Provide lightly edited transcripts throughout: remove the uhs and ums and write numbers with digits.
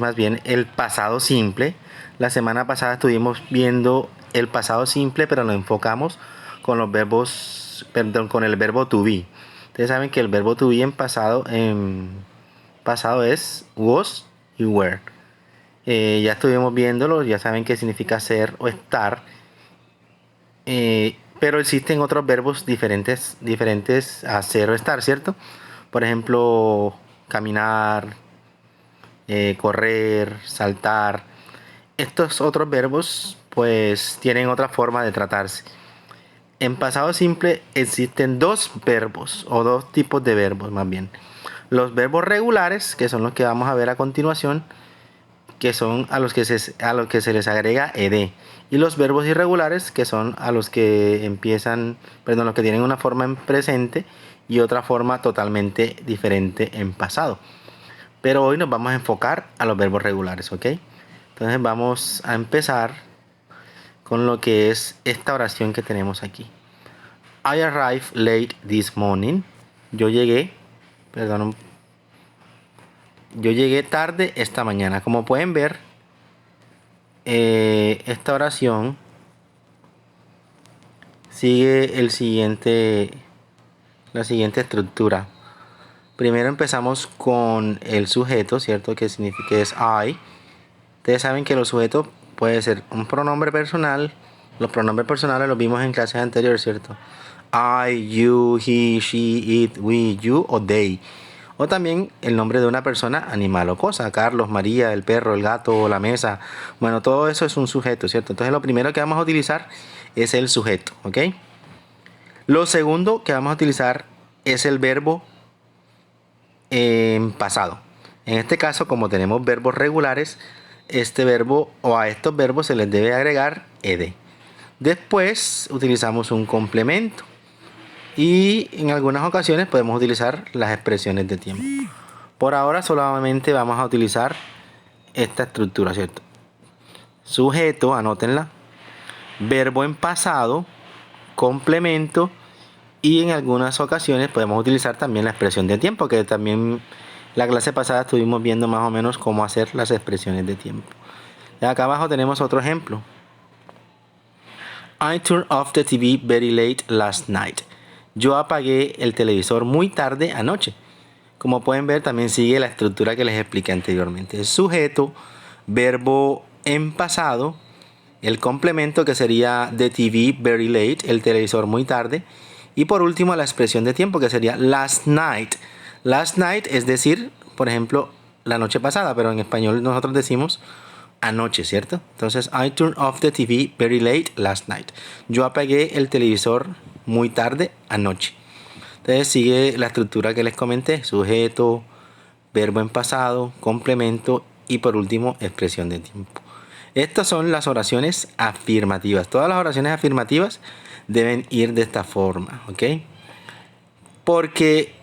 más bien el pasado simple. La semana pasada estuvimos viendo el pasado simple, pero lo enfocamos con los verbos, perdón, con el verbo to be. Ustedes saben que el verbo to be en pasado es was y were. Ya estuvimos viéndolo, ya saben qué significa ser o estar. Pero existen otros verbos diferentes a ser o estar, ¿cierto? Por ejemplo, caminar, correr, saltar. Estos otros verbos pues tienen otra forma de tratarse. En pasado simple existen dos verbos o dos tipos de verbos más bien. Los verbos regulares, que son los que vamos a ver a continuación, que son a los que se les agrega ed. Y los verbos irregulares, que son a los que empiezan, perdón, los que tienen una forma en presente y otra forma totalmente diferente en pasado. Pero hoy nos vamos a enfocar a los verbos regulares, ¿ok? Entonces vamos a empezar con lo que es esta oración que tenemos aquí. I arrived late this morning. Yo llegué, perdón, yo llegué tarde esta mañana. Como pueden ver, esta oración sigue la siguiente estructura. Primero empezamos con el sujeto, ¿cierto? Que significa que es I. Ustedes saben que los sujetos puede ser un pronombre personal. Los pronombres personales los vimos en clases anteriores, ¿cierto? I, you, he, she, it, we, you o they. O también el nombre de una persona, animal o cosa. Carlos, María, el perro, el gato, la mesa. Bueno, todo eso es un sujeto, ¿cierto? Entonces lo primero que vamos a utilizar es el sujeto, ¿ok? Lo segundo que vamos a utilizar es el verbo en pasado. En este caso, como tenemos verbos regulares, este verbo o a estos verbos se les debe agregar ed. Después utilizamos un complemento y en algunas ocasiones podemos utilizar las expresiones de tiempo. Por ahora solamente vamos a utilizar esta estructura, ¿cierto? Sujeto, anótenla. Verbo en pasado, complemento y en algunas ocasiones podemos utilizar también la expresión de tiempo, que también la clase pasada estuvimos viendo más o menos cómo hacer las expresiones de tiempo. Y acá abajo tenemos otro ejemplo. I turned off the TV very late last night. Yo apagué el televisor muy tarde anoche. Como pueden ver, también sigue la estructura que les expliqué anteriormente. Sujeto, verbo en pasado, el complemento que sería the TV very late, el televisor muy tarde. Y por último la expresión de tiempo que sería last night. Last night es decir, por ejemplo, la noche pasada, pero en español nosotros decimos anoche, ¿cierto? Entonces, I turned off the TV very late last night. Yo apagué el televisor muy tarde anoche. Entonces sigue la estructura que les comenté, sujeto, verbo en pasado, complemento y por último expresión de tiempo. Estas son las oraciones afirmativas. Todas las oraciones afirmativas deben ir de esta forma, ¿ok? Porque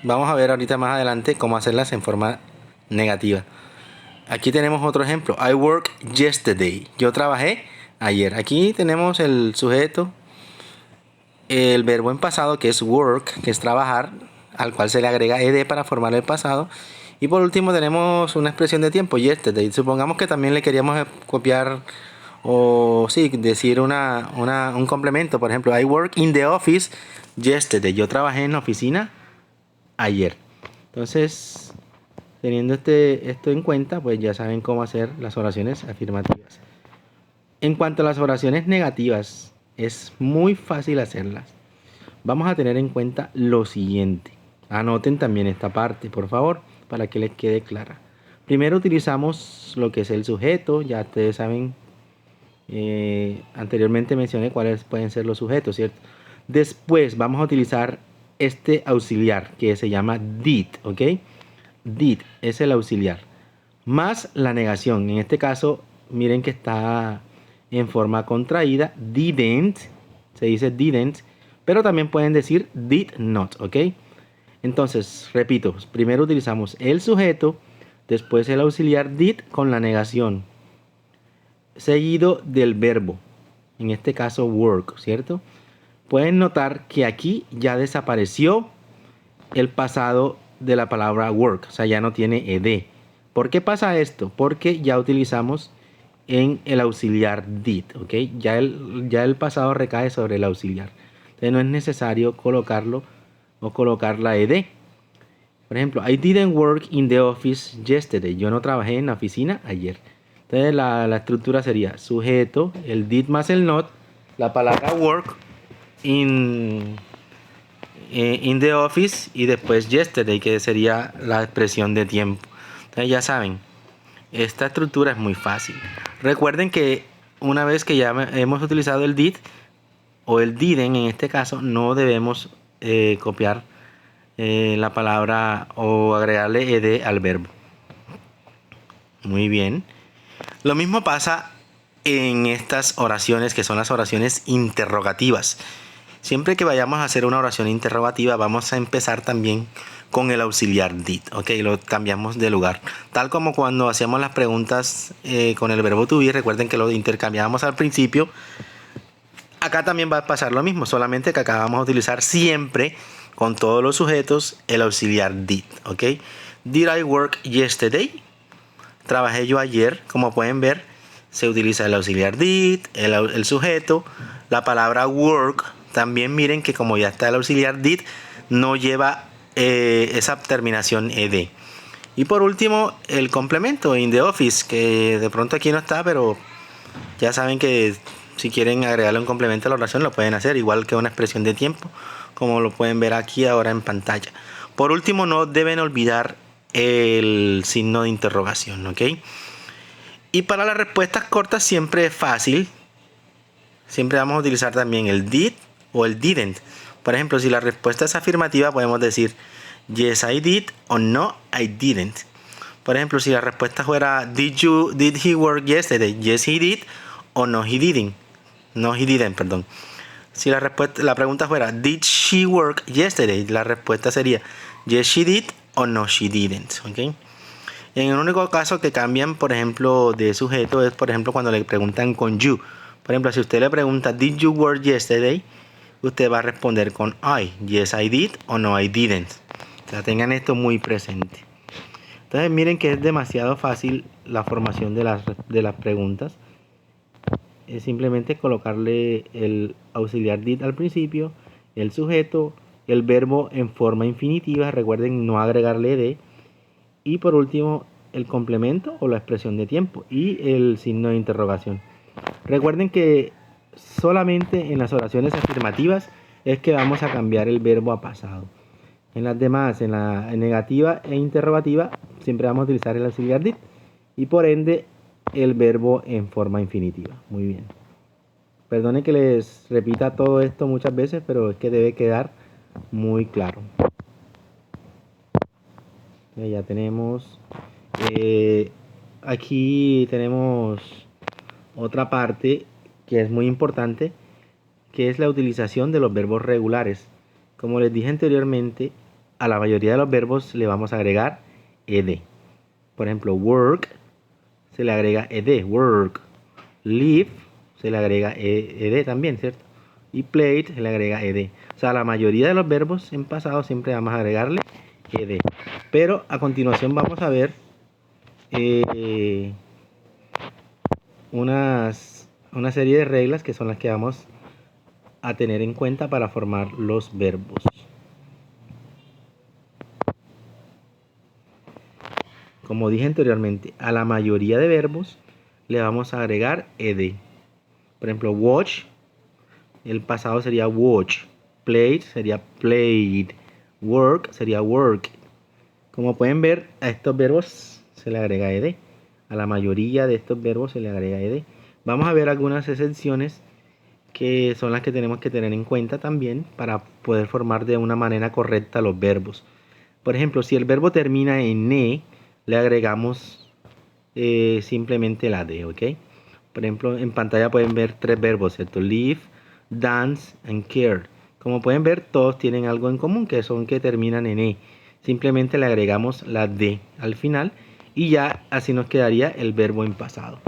vamos a ver ahorita más adelante cómo hacerlas en forma negativa. Aquí tenemos otro ejemplo. I worked yesterday. Yo trabajé ayer. Aquí tenemos el sujeto, el verbo en pasado que es work, que es trabajar, al cual se le agrega ed para formar el pasado. Y por último tenemos una expresión de tiempo, yesterday. Supongamos que también le queríamos copiar o sí, decir un complemento. Por ejemplo, I work in the office yesterday. Yo trabajé en la oficina ayer. Entonces, teniendo esto en cuenta, pues ya saben cómo hacer las oraciones afirmativas. En cuanto a las oraciones negativas, es muy fácil hacerlas. Vamos a tener en cuenta lo siguiente. Anoten también esta parte, por favor, para que les quede clara. Primero utilizamos lo que es el sujeto. Ya ustedes saben, anteriormente mencioné cuáles pueden ser los sujetos, ¿cierto? Después vamos a utilizar este auxiliar que se llama did, ¿ok? Did es el auxiliar más la negación. En este caso, miren que está en forma contraída. Didn't, se dice didn't, pero también pueden decir did not, ¿ok? Entonces, repito, primero utilizamos el sujeto, después el auxiliar did con la negación, seguido del verbo, en este caso work, ¿cierto? Pueden notar que aquí ya desapareció el pasado de la palabra work, o sea, ya no tiene ed. ¿Por qué pasa esto? Porque ya utilizamos en el auxiliar did, ¿ok? Ya el pasado recae sobre el auxiliar. Entonces no es necesario colocarlo o colocar la ed. Por ejemplo, I didn't work in the office yesterday. Yo no trabajé en la oficina ayer. Entonces la estructura sería sujeto, el did más el not, la palabra work in, in the office y después yesterday, que sería la expresión de tiempo. Entonces ya saben, esta estructura es muy fácil. Recuerden que una vez que ya hemos utilizado el did o el didn't en este caso, no debemos copiar la palabra o agregarle ed al verbo. Muy bien. Lo mismo pasa en estas oraciones que son las oraciones interrogativas. Siempre que vayamos a hacer una oración interrogativa, vamos a empezar también con el auxiliar did, ¿ok? Lo cambiamos de lugar. Tal como cuando hacíamos las preguntas con el verbo to be, recuerden que lo intercambiábamos al principio. Acá también va a pasar lo mismo, solamente que acá vamos a utilizar siempre con todos los sujetos el auxiliar did, ¿ok? Did I work yesterday? Trabajé yo ayer. Como pueden ver, se utiliza el auxiliar did, el sujeto, la palabra work. También miren que como ya está el auxiliar did, no lleva esa terminación ed. Y por último, el complemento in the office, que de pronto aquí no está, pero ya saben que si quieren agregarle un complemento a la oración lo pueden hacer, igual que una expresión de tiempo, como lo pueden ver aquí ahora en pantalla. Por último, no deben olvidar el signo de interrogación, ¿ok? Y para las respuestas cortas siempre es fácil. Siempre vamos a utilizar también el did o el didn't. Por ejemplo, si la respuesta es afirmativa, podemos decir yes I did o no I didn't. Por ejemplo, si la respuesta fuera did he work yesterday? Yes he did o no he didn't. No he didn't, perdón. Si la pregunta fuera did she work yesterday? La respuesta sería yes she did o no she didn't, ¿ok? En el único caso que cambian, por ejemplo, de sujeto es, por ejemplo, cuando le preguntan con you. Por ejemplo, si usted le pregunta did you work yesterday, usted va a responder con I. Yes I did o no I didn't. O sea, tengan esto muy presente. Entonces miren que es demasiado fácil la formación de las preguntas. Es simplemente colocarle el auxiliar did al principio, el sujeto, el verbo en forma infinitiva, recuerden no agregarle ed, y por último el complemento o la expresión de tiempo y el signo de interrogación. Recuerden que solamente en las oraciones afirmativas es que vamos a cambiar el verbo a pasado. En las demás, en la negativa e interrogativa, siempre vamos a utilizar el auxiliar did y por ende el verbo en forma infinitiva. Muy bien. Perdone que les repita todo esto muchas veces, pero es que debe quedar muy claro. Ya tenemos aquí tenemos otra parte que es muy importante, que es la utilización de los verbos regulares. Como les dije anteriormente, a la mayoría de los verbos le vamos a agregar ed. Por ejemplo, work se le agrega ed, work. Live se le agrega ed también, ¿cierto? Y played se le agrega ed. O sea, la mayoría de los verbos en pasado siempre vamos a agregarle ed. Pero a continuación vamos a ver una serie de reglas que son las que vamos a tener en cuenta para formar los verbos. Como dije anteriormente, a la mayoría de verbos le vamos a agregar ed. Por ejemplo, watch, el pasado sería watch. Played sería played. Work sería work. Como pueden ver, a estos verbos se le agrega ed. A la mayoría de estos verbos se le agrega ed. Vamos a ver algunas excepciones que son las que tenemos que tener en cuenta también para poder formar de una manera correcta los verbos. Por ejemplo, si el verbo termina en e, le agregamos simplemente la d, ¿ok? Por ejemplo, en pantalla pueden ver tres verbos, ¿cierto? Live, dance and care. Como pueden ver, todos tienen algo en común, que son que terminan en e. Simplemente le agregamos la d al final y ya así nos quedaría el verbo en pasado.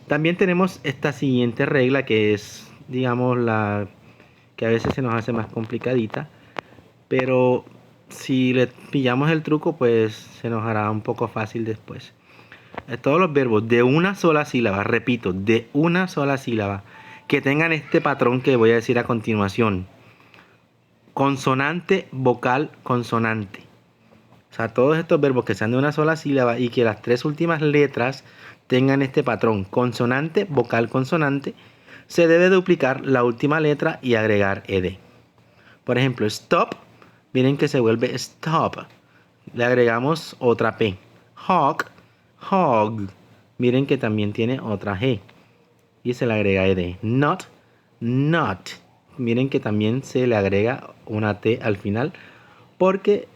También tenemos esta siguiente regla que es, digamos, la que a veces se nos hace más complicadita, pero si le pillamos el truco, pues se nos hará un poco fácil después. Todos los verbos de una sola sílaba, repito, de una sola sílaba, que tengan este patrón que voy a decir a continuación. Consonante, vocal, consonante. O sea, todos estos verbos que sean de una sola sílaba y que las tres últimas letras tengan este patrón, consonante, vocal, consonante, se debe duplicar la última letra y agregar ed. Por ejemplo, stop, miren que se vuelve stop. Le agregamos otra P. Hog, hog. Miren que también tiene otra G. Y se le agrega ed. Not, not. Miren que también se le agrega una T al final. Porque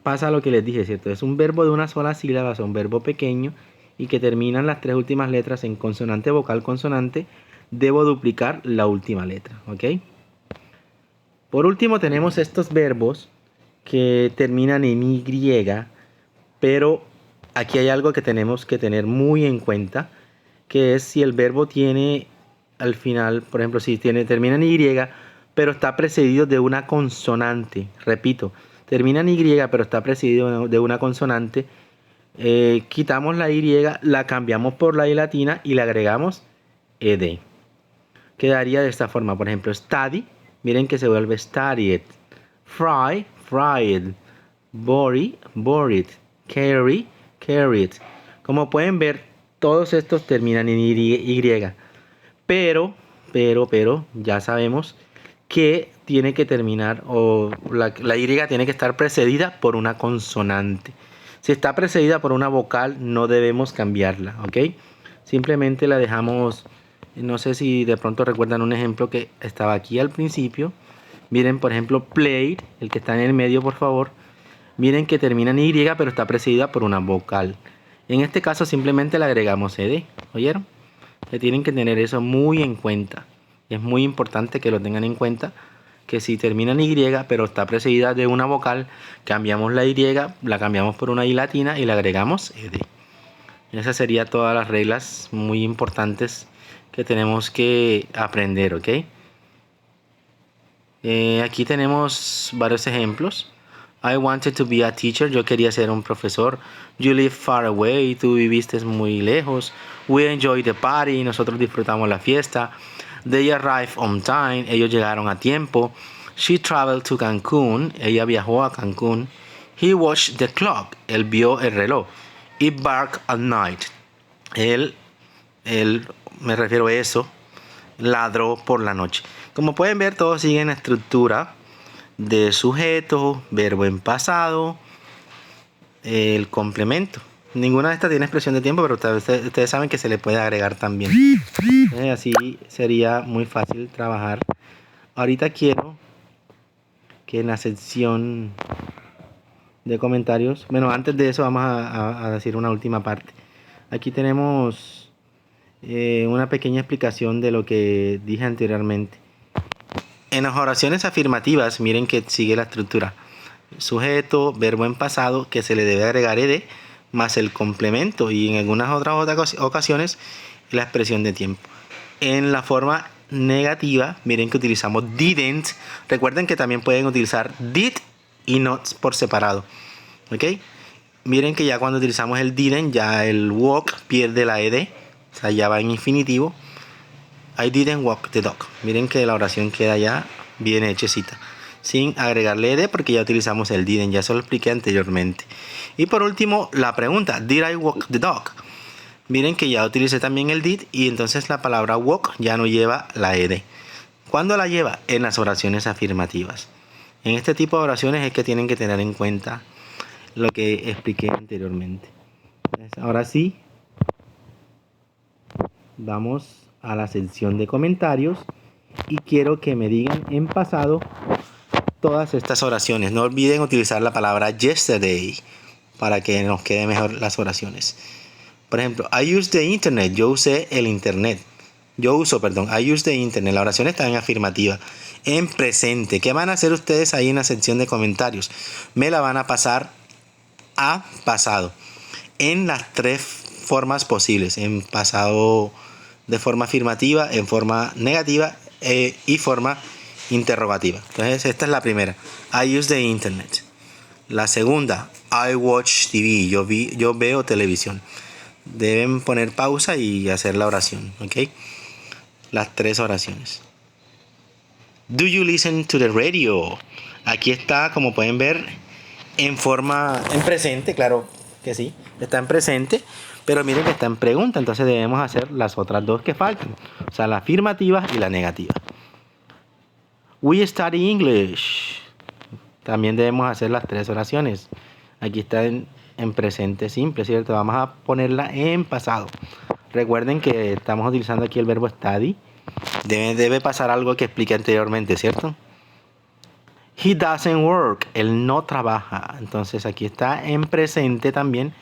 pasa lo que les dije, ¿cierto? Es un verbo de una sola sílaba, es un verbo pequeño. Y que terminan las tres últimas letras en consonante, vocal, consonante. Debo duplicar la última letra, ¿ok? Por último tenemos estos verbos que terminan en Y, pero aquí hay algo que tenemos que tener muy en cuenta, que es si el verbo tiene al final, por ejemplo, si termina en Y, pero está precedido de una consonante. Repito, termina en Y, pero está precedido de una consonante. Quitamos la Y, la cambiamos por la I latina y le agregamos ed. Quedaría de esta forma, por ejemplo, study. Miren que se vuelve studied. Fry, fried. Bury, buried. Carry, carried. Como pueden ver, todos estos terminan en Y. Pero, ya sabemos que tiene que terminar, o la Y tiene que estar precedida por una consonante. Si está precedida por una vocal, no debemos cambiarla, ¿ok? Simplemente la dejamos. No sé si de pronto recuerdan un ejemplo que estaba aquí al principio. Miren, por ejemplo, played, el que está en el medio, por favor. Miren que termina en Y, pero está precedida por una vocal. En este caso simplemente le agregamos ed. ¿Oyeron? Que tienen que tener eso muy en cuenta. Es muy importante que lo tengan en cuenta. Que si termina en Y, pero está precedida de una vocal, cambiamos la Y, la cambiamos por una I latina y le agregamos ed. Esas serían todas las reglas muy importantes que tenemos que aprender, ¿ok? Aquí tenemos varios ejemplos. I wanted to be a teacher. Yo quería ser un profesor. You live far away. Tú viviste muy lejos. We enjoy the party. Nosotros disfrutamos la fiesta. They arrived on time. Ellos llegaron a tiempo. She traveled to Cancún. Ella viajó a Cancún. He watched the clock. Él vio el reloj. It barked at night. Él, me refiero a eso, ladró por la noche. Como pueden ver, todos siguen la estructura de sujeto, verbo en pasado, el complemento. Ninguna de estas tiene expresión de tiempo, pero ustedes saben que se le puede agregar también. Así sería muy fácil trabajar. Ahorita quiero que en la sección de comentarios, bueno, antes de eso vamos a decir una última parte. Aquí tenemos una pequeña explicación de lo que dije anteriormente. En las oraciones afirmativas, miren que sigue la estructura. Sujeto, verbo en pasado, que se le debe agregar ed, más el complemento, y en algunas otras ocasiones la expresión de tiempo. En la forma negativa, miren que utilizamos didn't. Recuerden que también pueden utilizar did y not por separado. ¿Ok? Miren que ya cuando utilizamos el didn't, ya el walk pierde la ed, o sea, ya va en infinitivo. I didn't walk the dog. Miren que la oración queda ya bien hechecita, sin agregarle ed, porque ya utilizamos el didn't, ya se lo expliqué anteriormente. Y por último, la pregunta, did I walk the dog? Miren que ya utilicé también el did, y entonces la palabra walk ya no lleva la ed. ¿Cuándo la lleva? En las oraciones afirmativas. En este tipo de oraciones es que tienen que tener en cuenta lo que expliqué anteriormente. Ahora sí, vamos a la sección de comentarios y quiero que me digan en pasado todas estas oraciones. No olviden utilizar la palabra yesterday para que nos quede mejor las oraciones. Por ejemplo, I use the internet. Yo usé el internet. I use the internet. La oración está en afirmativa. En presente. ¿Qué van a hacer ustedes ahí en la sección de comentarios? Me la van a pasar a pasado. En las tres formas posibles. En pasado de forma afirmativa, en forma negativa y forma interrogativa. Entonces esta es la primera. I use the internet. La segunda, I watch TV. Yo veo televisión. Deben poner pausa y hacer la oración, ¿ok? Las 3 oraciones. Do you listen to the radio? Aquí está, como pueden ver, en presente, claro que sí, está en presente, pero miren que está en pregunta, entonces debemos hacer las otras dos que faltan, o sea, la afirmativa y la negativa. We study English. También debemos hacer las 3 oraciones. Aquí está en presente simple, ¿cierto? Vamos a ponerla en pasado. Recuerden que estamos utilizando aquí el verbo study. Debe pasar algo que expliqué anteriormente, ¿cierto? He doesn't work. Él no trabaja. Entonces aquí está en presente también.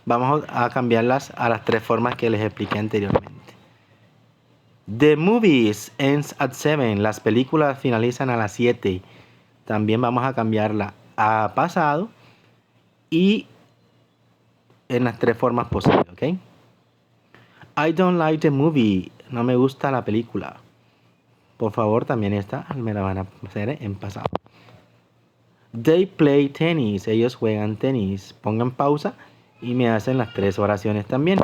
Vamos a cambiarlas a las 3 formas que les expliqué anteriormente. The movies ends at 7. Las películas finalizan a las 7. También vamos a cambiarla a pasado y en las 3 formas posibles, ¿ok? I don't like the movie. No me gusta la película. Por favor, también esta me la van a hacer en pasado. They play tennis. Ellos juegan tenis. Pongan pausa y me hacen las 3 oraciones también.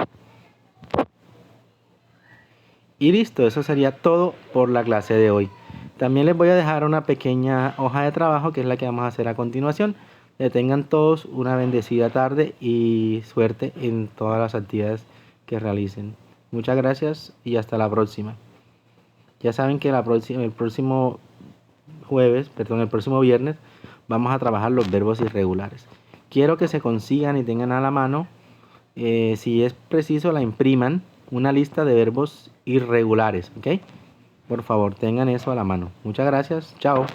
Y listo, eso sería todo por la clase de hoy. También les voy a dejar una pequeña hoja de trabajo que es la que vamos a hacer a continuación. Que tengan todos una bendecida tarde y suerte en todas las actividades que realicen. Muchas gracias y hasta la próxima. Ya saben que el próximo viernes vamos a trabajar los verbos irregulares. Quiero que se consigan y tengan a la mano, si es preciso, la impriman, una lista de verbos irregulares, ¿ok? Por favor, tengan eso a la mano. Muchas gracias. Chao.